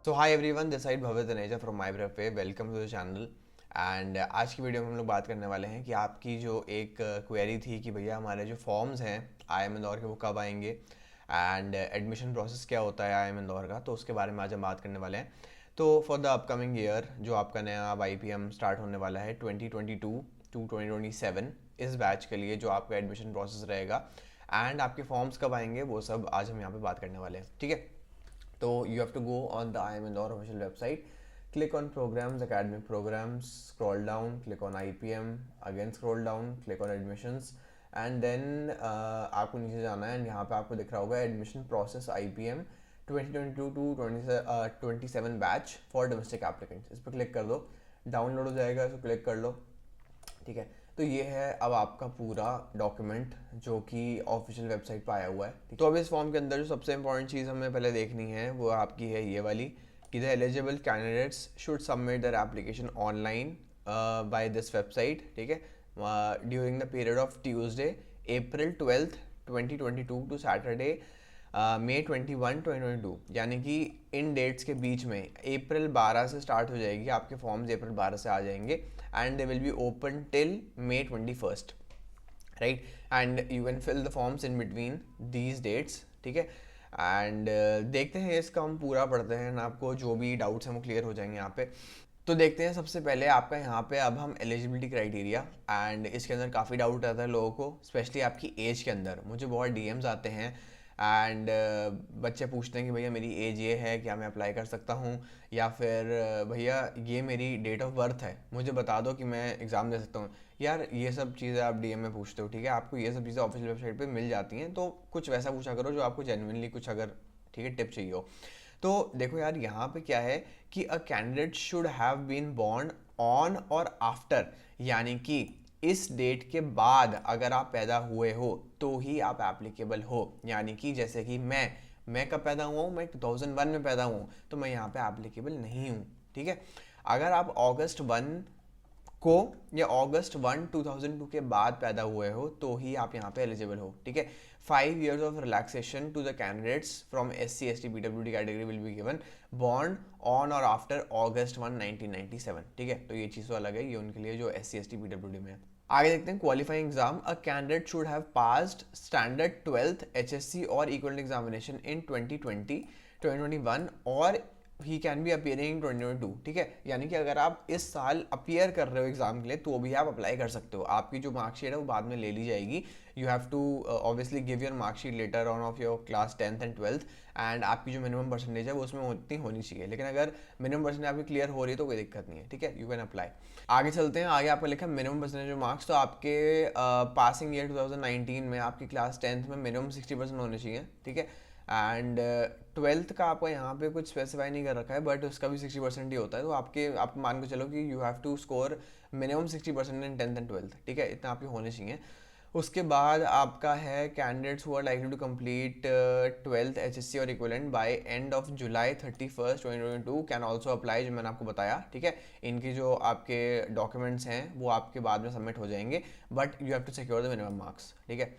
So hi everyone, this side Bhavya Taneja from my brave pay. Welcome to the channel. And आज की video में हम लोग बात करने वाले हैं कि आपकी जो एक क्वेरी थी कि भैया हमारे जो फॉर्म्स हैं IIM इंदौर के वो कब आएंगे एंड एडमिशन प्रोसेस क्या होता है IIM इंदौर का, तो उसके बारे में आज हम बात करने वाले हैं। तो फॉर द अपकमिंग ईयर जो आपका नया अब IPM स्टार्ट होने वाला है 2022 टू 2027, इस बैच के लिए जो आपका एडमिशन प्रोसेस रहेगा एंड आपके फॉर्म्स कब आएंगे वो सब आज हम यहाँ पे बात करने वाले हैं, ठीक है। तो you have to go on the IIM Indore official website, click on programs, academic programs, scroll down, click on IPM, again scroll down, click on admissions and then आपको नीचे जाना है एंड यहाँ पे आपको दिख रहा होगा admission process IPM 2022 to 27 batch for domestic applicants. इस पर क्लिक कर दो, डाउनलोड हो जाएगा, इसको क्लिक कर लो, ठीक है। तो ये है अब आपका पूरा डॉक्यूमेंट जो कि ऑफिशियल वेबसाइट पर आया हुआ है। तो अब इस फॉर्म के अंदर जो सबसे इंपॉर्टेंट चीज़ हमें पहले देखनी है वो आपकी है ये वाली कि the eligible candidates should submit their application online by this website, ठीक है, during the period of Tuesday April 12th 2022 to Saturday May 21 2022, यानी कि इन डेट्स के बीच में अप्रैल 12 से स्टार्ट हो जाएगी, आपके फॉर्म्स अप्रैल 12 से आ जाएंगे and they will be open till May 21, right. And you can fill the forms in between these dates, ठीक है। एंड देखते हैं, इसका हम पूरा पढ़ते हैं ना, आपको जो भी डाउट्स हैं वो क्लियर हो जाएंगे यहाँ पे। तो देखते हैं सबसे पहले आपका यहाँ पे अब हम एलिजिबिलिटी क्राइटेरिया, एंड इसके अंदर काफ़ी डाउट आता है लोगों को, स्पेशली आपकी एज के अंदर। मुझे बहुत DMs आते हैं एंड बच्चे पूछते हैं कि भैया मेरी एज ये है, क्या मैं अप्लाई कर सकता हूँ, या फिर भैया ये मेरी डेट ऑफ बर्थ है, मुझे बता दो कि मैं एग्ज़ाम दे सकता हूँ। यार ये सब चीज़ें आप DM में पूछते हो, ठीक है, आपको ये सब चीज़ें ऑफिशियल वेबसाइट पे मिल जाती हैं, तो कुछ वैसा पूछा करो जो आपको जेन्युइनली कुछ अगर, ठीक है, टिप चाहिए हो। तो देखो यार यहाँ पे क्या है कि a candidate should have been born on और आफ्टर, यानी कि इस डेट के बाद अगर आप पैदा हुए हो तो ही आप एप्लीकेबल हो। यानी कि जैसे कि मैं कब पैदा हुआ हूँ, मैं 2001 में पैदा हुआ हूँ, तो मैं यहाँ पे एप्लीकेबल नहीं हूँ, ठीक है। अगर आप August 1 को या August 1 2002 के बाद पैदा हुए हो तो ही आप यहाँ पे एलिजिबल हो, ठीक है। 5 years of relaxation to the candidates from SC ST PWD category will be given born on और आफ्टर August 1 1997, ठीक है। तो ये चीज़ तो अलग है, ये उनके लिए जो SC ST PWD में है। आगे देखते हैं qualifying exam. A candidate should have passed standard 12th HSC और इक्वल एग्जामिनेशन इन 2020 2021 और he can be appearing in 2022, ठीक है। यानी कि अगर आप इस साल अपियर कर रहे हो एग्जाम के लिए तो भी आप अप्लाई कर सकते हो। आपकी जो मार्कशीट है वो बाद में ले ली जाएगी। You have to obviously give your marksheet letter on of your class 10th and 12th and आपकी जो मिनिमम परसेंटेज है वो उसमें उतनी होनी चाहिए, लेकिन अगर मिनिमम परसेंटेज आपकी क्लियर हो रही है तो कोई दिक्कत नहीं है, ठीक है, यू कैन अप्लाई। आगे चलते हैं, आगे आपका लिखा है मिनिमम परसेंटेज मार्क्स। तो आपके पासिंग ईयर 2019 में आपकी क्लास 10th में मिनिमम 60% होने चाहिए, ठीक है। एंड 12th का आपको यहाँ पे कुछ स्पेसिफाई नहीं कर रखा है, बट उसका भी 60% ही होता है। तो आप मान के चलो कि you have to score minimum 60% in 10th and 12th, ठीक है, इतना आपके होने चाहिए। उसके बाद आपका है candidates who are likely to complete 12th HSC और equivalent by end of July 31 2022 can also apply, जो मैंने आपको बताया, ठीक है। इनके जो आपके डॉक्यूमेंट्स हैं वो आपके बाद में सबमिट हो जाएंगे, but you have to secure the minimum marks, ठीक है।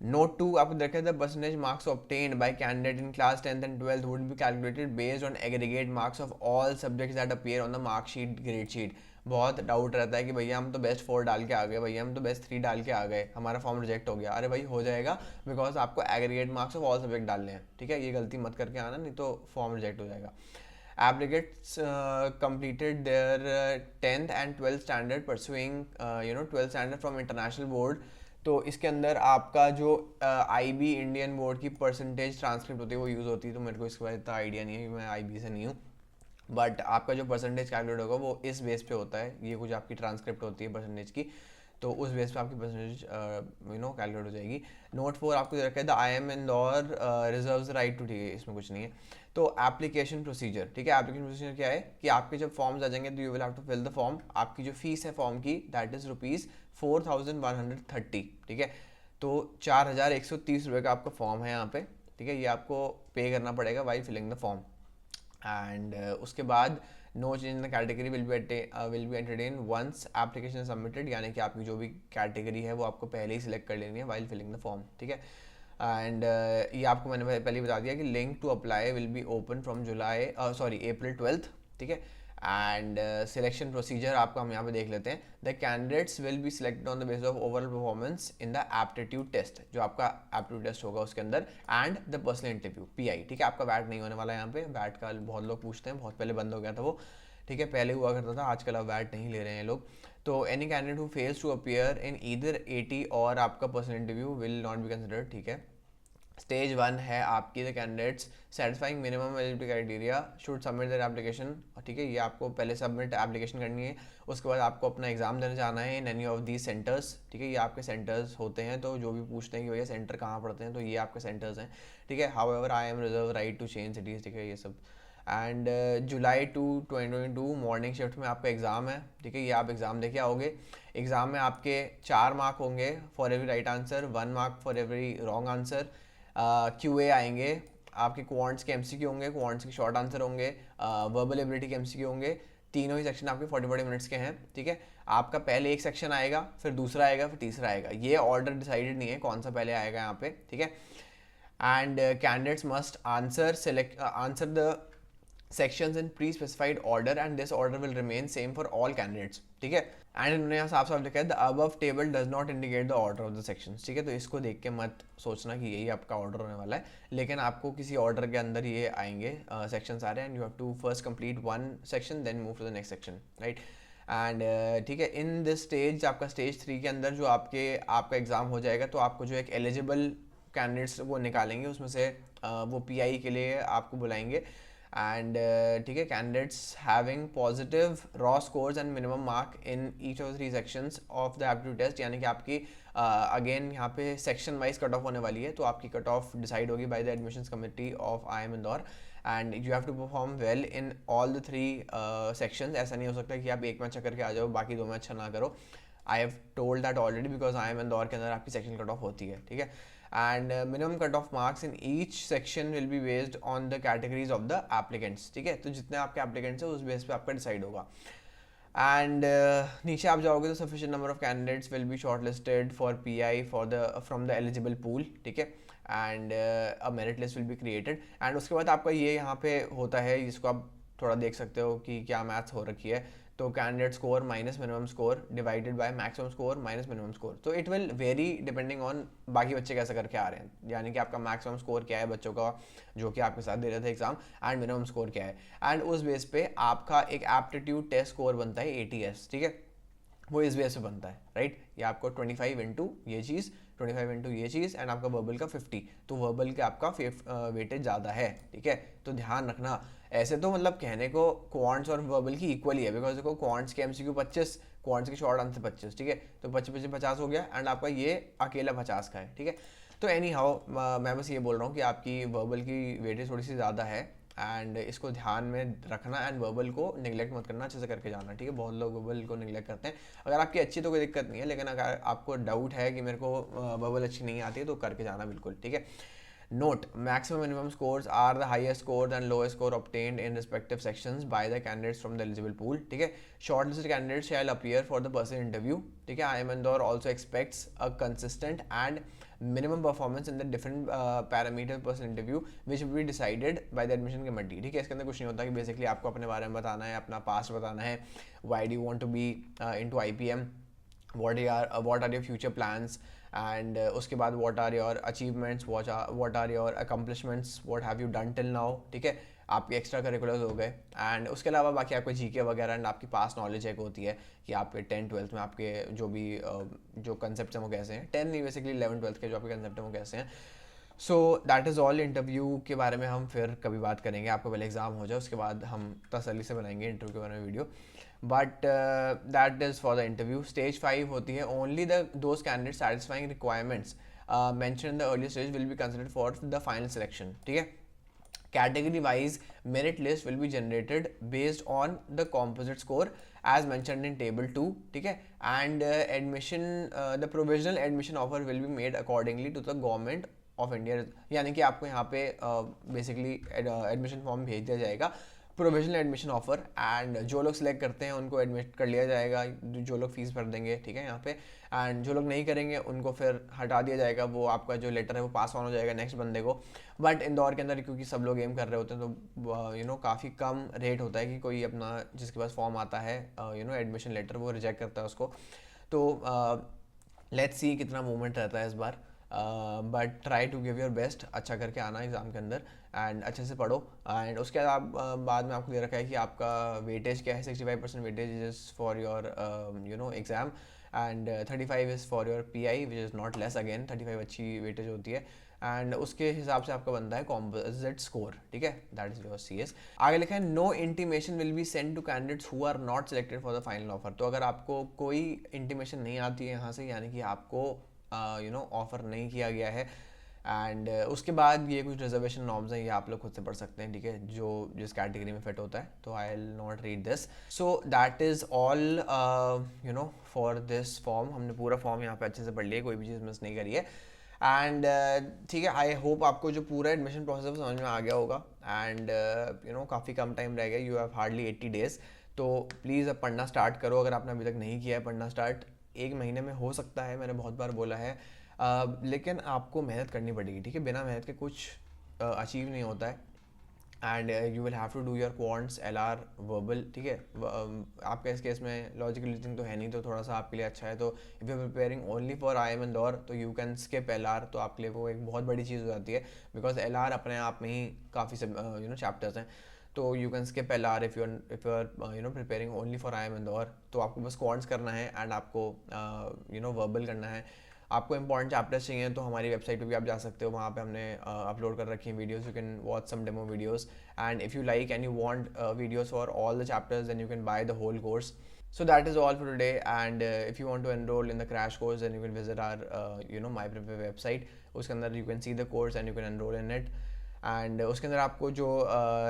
नोट 2 आपको देखा the percentage marks obtained by candidate in class 10th and 12th would be calculated based on aggregate marks of all subjects that appear on the marksheet grade sheet. बहुत doubt रहता है कि भैया हम तो बेस्ट 4 डाल के आ गए, भैया हम तो बेस्ट 3 डाल के आ गए, हमारा फॉर्म रिजेक्ट हो गया। अरे भाई हो जाएगा, बिकॉज आपको aggregate marks of all subject डालने हैं, ठीक है, ये गलती मत करके आना, नहीं तो फॉर्म रिजेक्ट हो जाएगा। Applicants completed their 10th and 12th standard pursuing 12th standard from international board। तो इसके अंदर आपका जो IB इंडियन बोर्ड की परसेंटेज ट्रांसक्रिप्ट होती है वो यूज़ होती है। तो मेरे को इसके बारे में इतना आइडिया नहीं है, मैं IB से नहीं हूँ, बट आपका जो परसेंटेज कैलकुलेट होगा वो इस बेस पे होता है। ये कुछ आपकी ट्रांसक्रिप्ट होती है परसेंटेज की, तो उस बेस पे आपकी परसेंटेज कैलकुलेट हो जाएगी। नोट 4 आपको दे रखा है the IIM Indore reserves right to, ठीक है, इसमें कुछ नहीं है। तो एप्लीकेशन प्रोसीजर, ठीक है, एप्लीकेशन प्रोसीजर क्या है कि आपके जब फॉर्म्स आ जाएंगे तो you will have to fill the form. आपकी जो फीस है फॉर्म की दैट इज ₹4130, ठीक है। तो 4130 रुपये का आपका फॉर्म है यहाँ पे, ठीक है, ये आपको पे करना पड़ेगा while filling the form. And उसके बाद no change in the category will be entertain once application submitted, यानी कि आपकी जो भी कैटेगरी है वो आपको पहले ही सिलेक्ट कर लेनी है वाइल फिलिंग द फॉर्म, ठीक है। एंड ये आपको मैंने पहले ही बता दिया कि link to apply will be open from July April 12th, ठीक है। एंड सिलेक्शन प्रोसीजर आपको हम यहाँ पे देख लेते हैं। The candidates will be selected on the basis of overall performance in the aptitude test, जो आपका एप्टीट्यूड टेस्ट होगा उसके अंदर, and the personal interview PI, ठीक है। आपका बैट नहीं होने वाला यहाँ पे, बैट का बहुत लोग पूछते हैं, बहुत पहले बंद हो गया था वो, ठीक है, पहले हुआ करता था, आजकल अब बैट नहीं ले रहे हैं लोग। तो any candidate who fails to appear in either AT और आपका personal interview will not be considered, ठीक है। स्टेज 1 है आपकी, the candidates satisfying minimum eligibility criteria should submit their application, ठीक है। ये आपको पहले सबमिट एप्लीकेशन करनी है, उसके बाद आपको अपना एग्जाम देने जाना है in any of these centres, ठीक है। ये आपके सेंटर्स होते हैं, तो जो भी पूछते हैं कि भैया सेंटर कहाँ पड़ते हैं, तो ये आपके सेंटर्स हैं, ठीक है। However I am reserve right to change cities, ठीक है, ये सब। एंड जुलाई 2022 मॉर्निंग शिफ्ट में आपका एग्ज़ाम है, ठीक है। ये आप एग्ज़ाम देके आओगे। एग्ज़ाम में आपके 4 मार्क होंगे for every right answer, 1 mark for every wrong answer. QA आएंगे, आपके क्वांट्स के MCQ होंगे, क्वांट्स के शॉर्ट आंसर होंगे, वर्बल एबिलिटी के MCQ होंगे। तीनों ही सेक्शन आपके 40-40 मिनट्स के हैं, ठीक है। आपका पहले एक सेक्शन आएगा, फिर दूसरा आएगा, फिर तीसरा आएगा। ये ऑर्डर डिसाइडेड नहीं है कौन सा पहले आएगा यहाँ पे, ठीक है। And candidates must answer the sections in pre-specified order and this order will remain same for all candidates, ठीक है। एंड इन्होंने यहाँ साफ साफ लिखा है the above table does not indicate the order of the sections, ठीक है। तो इसको देख के मत सोचना कि यही आपका ऑर्डर होने वाला है, लेकिन आपको किसी ऑर्डर के अंदर ये आएंगे सेक्शंस आ रहे हैं, and you have to first complete one section then move to the next section, right. And ठीक है, इन दिस स्टेज आपका स्टेज 3 के अंदर जो आपका एग्ज़ाम हो जाएगा, तो आपको जो एक एलिजिबल कैंडिडेट्स वो निकालेंगे, उसमें से वो PI के लिए आपको बुलाएंगे। एंड ठीक है, candidates having positive raw scores and minimum mark in each of 3 sections of the aptitude test, यानी कि आपकी अगेन यहाँ पे सेक्शन वाइज कट ऑफ होने वाली है, तो आपकी कट ऑफ डिसाइड होगी by the admissions committee of IIM Indore, and you have to perform well in all the 3 sections. ऐसा नहीं हो सकता कि आप एक में अच्छा करके आ जाओ, बाकी 2 में अच्छा ना करो। I have told that already, because IIM Indore के अंदर आपकी सेक्शन कट ऑफ होती है, ठीक है। And minimum cut off marks in each section will be based on the categories of the applicants, ठीक है। तो जितने आपके एप्लीकेंट्स हैं उस बेस पे आपका डिसाइड होगा। एंड नीचे आप जाओगे तो sufficient number of candidates will B short listed for PI from the eligible pool, ठीक है। And a merit list will be created, and उसके बाद आपका ये यहाँ पे होता है, जिसको आप थोड़ा देख सकते हो कि क्या मैथ्स हो रखी है। तो candidate score minus minimum score divided by maximum score minus minimum score, तो it will very depending on बाकी बच्चे कैसे करके आ रहे हैं, यानी कि आपका मैक्सिमम स्कोर क्या है बच्चों का जो कि आपके साथ दे रहे थे एग्जाम, एंड मिनिमम स्कोर क्या है, एंड उस बेस पे आपका एक एप्टीट्यूड टेस्ट स्कोर बनता है ATS, ठीक है। वो इस बेस पे बनता है, राइट। ये आपको 25 इंटू ये चीज़, 25 इंटू ये चीज़, एंड आपका वर्बल का 50, तो वर्बल के आपका वेटेज ज़्यादा है, ठीक है। तो ध्यान रखना, ऐसे तो मतलब कहने को क्वांट्स और वर्बल की इक्वली है, बिकॉज देखो क्वांट्स के MCQ 25, क्वांट्स के शॉर्ट आंसर 25, ठीक है। तो 25 50 हो गया, एंड आपका ये अकेला 50 का है, ठीक है। तो एनी हाउ मैं बस ये बोल रहा हूँ कि आपकी वर्बल की वेटेज थोड़ी सी ज़्यादा है, एंड इसको ध्यान में रखना, एंड वर्बल को निगलेक्ट मत करना, अच्छे से करके जाना, ठीक है। बहुत लोग वर्बल को निगलेक्ट करते हैं। अगर आपकी अच्छी तो कोई दिक्कत नहीं है, लेकिन अगर आपको डाउट है कि मेरे को वर्बल अच्छी नहीं आती है, तो करके जाना बिल्कुल, ठीक है। Note: maximum minimum scores are the highest scores and lowest score obtained in respective sections by the candidates from the eligible pool, ठीक है। Shortlisted candidates shall appear for the person interview, ठीक है। IIM Indore also expects a consistent and minimum performance in the different parameter person interview which will be decided by the admission committee, ठीक है। इसके अंदर कुछ नहीं होता कि बेसिकली आपको अपने बारे में बताना है, अपना पास्ट बताना है, why do you want to be into IPM, what are your future plans, and उसके बाद what are your achievements, what are your accomplishments, what have you done till now, ठीक है। आपके एक्स्ट्रा करिकुलर्स हो गए, and उसके अलावा बाकी आपको GK वगैरह एंड आपकी पास नॉलेज एक होती है कि आपके 10th-12th में आपके जो भी जो कंसेप्ट हैं वो कैसे हैं, 10 नहीं बेसिकली 11th-12th के जो आपके कंसेप्ट हैं वो कैसे हैं। So that is all. Interview के बारे में हम फिर कभी बात करेंगे, आपको पहले एग्जाम हो जाए, उसके बाद हम तसल्ली से बनाएंगे इंटरव्यू के बारे में video, but that is for the interview. Stage 5 होती है only those candidate satisfying requirements mention in the early stage will be considered for the final selection, ठीक है। Category wise merit list will be generated based on the composite score as mentioned in table 2, ठीक है। and the provisional admission offer will be made accordingly to the government of India, यानी कि आपको यहाँ पे basically admission form भेज दिया जाएगा प्रोविजनल एडमिशन ऑफर, एंड जो लोग सिलेक्ट करते हैं उनको एडमिट कर लिया जाएगा, जो लोग फीस भर देंगे, ठीक है यहाँ पे। एंड जो लोग नहीं करेंगे उनको फिर हटा दिया जाएगा, वो आपका जो लेटर है वो पास ऑन हो जाएगा नेक्स्ट बंदे को। बट इंदौर के अंदर क्योंकि सब लोग एम कर रहे होते हैं तो काफ़ी कम रेट होता है कि कोई अपना जिसके पास फॉर्म आता है एडमिशन लेटर, वो रिजेक्ट करता है उसको। तो लेट्स सी कितना मूवमेंट रहता है इस बार। But try to give your best, अच्छा करके आना एग्ज़ाम के अंदर एंड अच्छे से पढ़ो। एंड उसके बाद में आपको दे रखा है कि आपका वेटेज क्या है। 65% weightage is for your exam, and 35 is for your PI which is not less. Again 35 अच्छी वेटेज होती है, एंड उसके हिसाब से आपका बनता है कॉम्पोजिट स्कोर, ठीक है, दैट इज योर CS। आगे लिखा है no intimation will be send to candidates who are not selected for the final offer. तो अगर आपको कोई इंटीमेशन नहीं आती है यहाँ से, यानी कि आपको ऑफर नहीं किया गया है, एंड उसके बाद ये कुछ रिजर्वेशन नॉर्म्स हैं, ये आप लोग खुद से पढ़ सकते हैं, ठीक है, जो जिस कैटेगरी में फिट होता है। तो I will not read this. So that is all for this form. हमने पूरा फॉर्म यहाँ पे अच्छे से पढ़ लिया, कोई भी चीज़ मिस नहीं करी है। एंड ठीक है, आई होप आपको जो पूरा एडमिशन प्रोसेस समझ में आ गया होगा। एंड काफ़ी कम टाइम रह गया, यू हैव हार्डली 80 days। तो प्लीज़ अब पढ़ना स्टार्ट करो, अगर आपने अभी तक नहीं किया है पढ़ना स्टार्ट। 1 महीने में हो सकता है, मैंने बहुत बार बोला है, लेकिन आपको मेहनत करनी पड़ेगी, ठीक है, बिना मेहनत के कुछ अचीव नहीं होता है। And you will have to do your quants LR verbal, ठीक है। आपका इस केस में लॉजिकल रीजनिंग तो है नहीं, तो थोड़ा सा आपके लिए अच्छा है। तो if you preparing only for IIM Indore तो यू कैन स्किप LR, तो आपके लिए वो एक बहुत बड़ी चीज़ हो जाती है, बिकॉज LR अपने आप में ही काफ़ी चैप्टर्स हैं। तो you can skip LR if you are preparing only for IIM Indore. तो आपको बस क्वांट्स करना है एंड आपको वर्बल करना है। आपको इंपॉर्टेंट चैप्टर्स चाहिए तो हमारी वेबसाइट पे भी आप जा सकते हो, वहाँ पे हमने अपलोड कर रखी हैं videos, you can watch some demo videos, and if you like and you want videos for all the chapters, then you can buy the whole course. So that is all for today, and if you want to enroll in the crash course, then you can visit our MyPrepare website. उसके अंदर you can see the course and you can enroll in it. And उसके अंदर आपको जो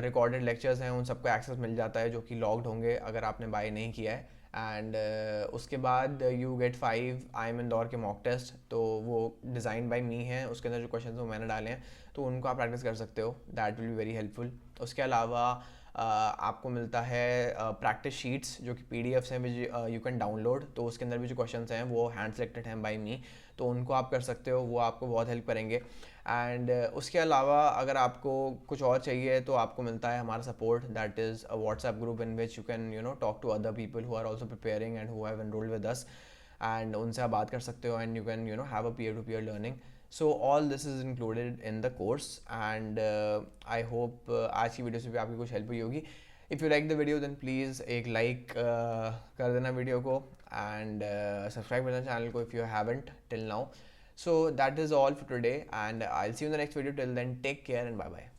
recorded lectures हैं उन सबको access मिल जाता है, जो कि लॉग्ड होंगे अगर आपने बाय नहीं किया है। एंड उसके बाद यू गेट 5 IIM इंदौर के मॉक टेस्ट, तो वो डिज़ाइन बाय मी है, उसके अंदर जो क्वेश्चन वो मैंने डाले हैं, तो उनको आप प्रैक्टिस कर सकते हो, that will be very helpful. उसके अलावा आपको मिलता है प्रैक्टिस शीट्स, जो कि PDFs हैं विच यू कैन डाउनलोड। तो उसके अंदर भी जो क्वेश्चंस हैं वो हैंड सेलेक्टेड हैं बाय मी, तो उनको आप कर सकते हो, वो आपको बहुत हेल्प करेंगे। एंड उसके अलावा अगर आपको कुछ और चाहिए तो आपको मिलता है हमारा support, that is a WhatsApp group in which you can talk to other people who are also preparing and who have enrolled with us, and उनसे आप बात कर सकते हो, and you can have a peer to peer learning. So all this is included in the course, and I hope आज की video से भी आपकी कुछ हेल्प हुई होगी। If you like the video then please एक लाइक कर देना वीडियो को, एंड सब्सक्राइब करना चैनल को if you haven't till now. So that is all for today, and I'll see you in the next video. Till then, take care and bye bye.